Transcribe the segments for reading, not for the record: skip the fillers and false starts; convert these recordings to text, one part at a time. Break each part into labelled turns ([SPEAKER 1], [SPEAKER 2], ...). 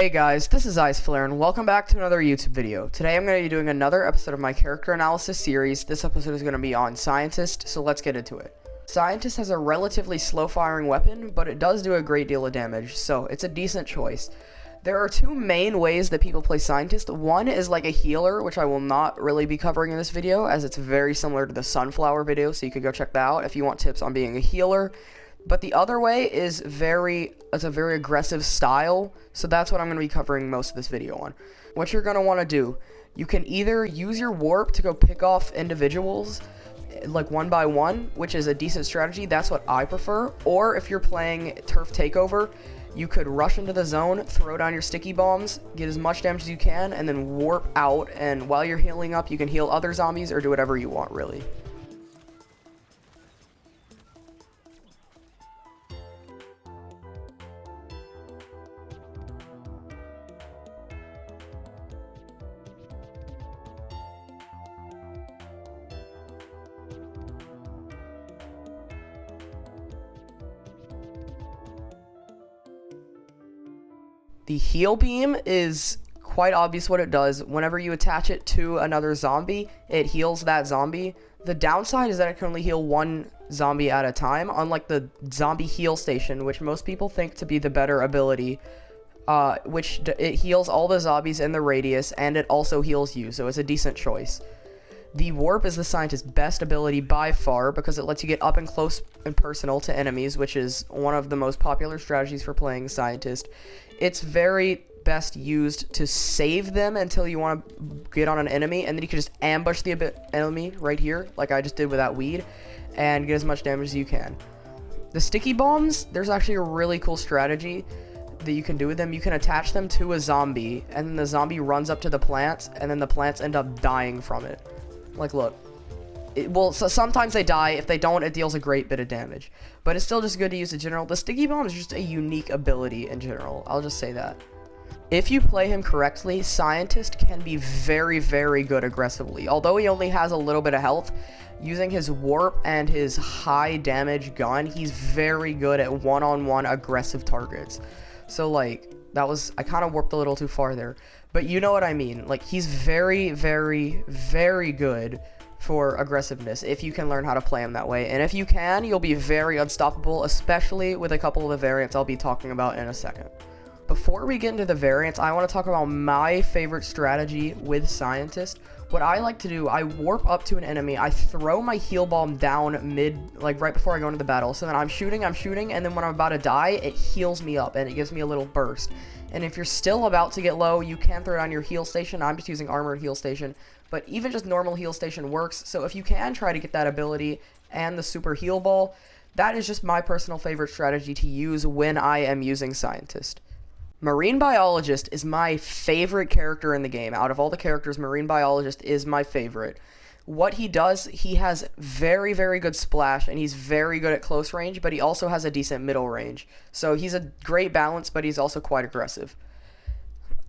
[SPEAKER 1] Hey guys, this is IceFlare and welcome back to another YouTube video. Today I'm going to be doing another episode of my character analysis series. This episode is going to be on Scientist, so let's get into it. Scientist has a relatively slow firing weapon, but it does do a great deal of damage, so it's a decent choice. There are two main ways that people play Scientist. One is like a healer, which I will not really be covering in this video, as it's very similar to the Sunflower video, so you could go check that out if you want tips on being a healer. But the other way is it's a very aggressive style, so that's what I'm going to be covering most of this video on. What you're going to want to do, you can either use your warp to go pick off individuals, like one by one, which is a decent strategy, that's what I prefer, or if you're playing Turf Takeover, you could rush into the zone, throw down your sticky bombs, get as much damage as you can, and then warp out, and while you're healing up, you can heal other zombies or do whatever you want, really. The heal beam is quite obvious what it does. Whenever you attach it to another zombie, it heals that zombie. The downside is that it can only heal one zombie at a time, unlike the zombie heal station, which most people think to be the better ability, it heals all the zombies in the radius, and it also heals you, so it's a decent choice. The warp is the Scientist's best ability by far because it lets you get up and close and personal to enemies, which is one of the most popular strategies for playing Scientist. It's very best used to save them until you want to get on an enemy, and then you can just ambush the enemy right here, like I just did with that weed, and get as much damage as you can. The sticky bombs, there's actually a really cool strategy that you can do with them. You can attach them to a zombie, and then the zombie runs up to the plants, and then the plants end up dying from it. Like, look. So sometimes they die. If they don't, it deals a great bit of damage. But it's still just good to use in general. The sticky bomb is just a unique ability in general. I'll just say that. If you play him correctly, Scientist can be very, very good aggressively. Although he only has a little bit of health, using his warp and his high damage gun, he's very good at one-on-one aggressive targets. So, like, I kind of warped a little too far there. But you know what I mean. Like, he's very, very, very good for aggressiveness if you can learn how to play him that way. And if you can, you'll be very unstoppable, especially with a couple of the variants I'll be talking about in a second. Before we get into the variants, I want to talk about my favorite strategy with Scientist. What I like to do, I warp up to an enemy, I throw my heal bomb down like right before I go into the battle. So then I'm shooting, and then when I'm about to die, it heals me up, and it gives me a little burst. And if you're still about to get low, you can throw down your heal station. I'm just using armored heal station, but even just normal heal station works. So if you can try to get that ability and the super heal ball, that is just my personal favorite strategy to use when I am using Scientist. Marine Biologist is my favorite character in the game. Out of all the characters, Marine Biologist is my favorite. What he does, he has very, very good splash, and he's very good at close range, but he also has a decent middle range. So he's a great balance, but he's also quite aggressive.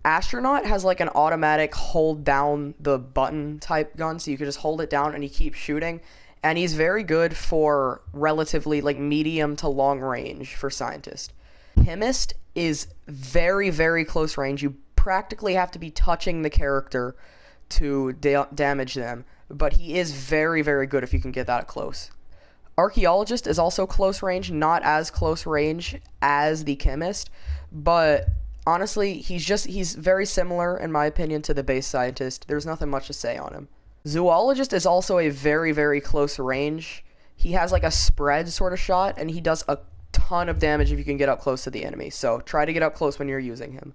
[SPEAKER 1] Astronaut has like an automatic hold down the button type gun, so you can just hold it down and he keeps shooting. And he's very good for relatively like medium to long range for Scientist. Chemist is very, very close range. You practically have to be touching the character to damage them, but he is very, very good if you can get that close. Archaeologist is also close range, not as close range as the Chemist, but honestly, he's very similar, in my opinion, to the base Scientist. There's nothing much to say on him. Zoologist is also a very, very close range. He has like a spread sort of shot, and he does a ton of damage if you can get up close to the enemy, so try to get up close when you're using him.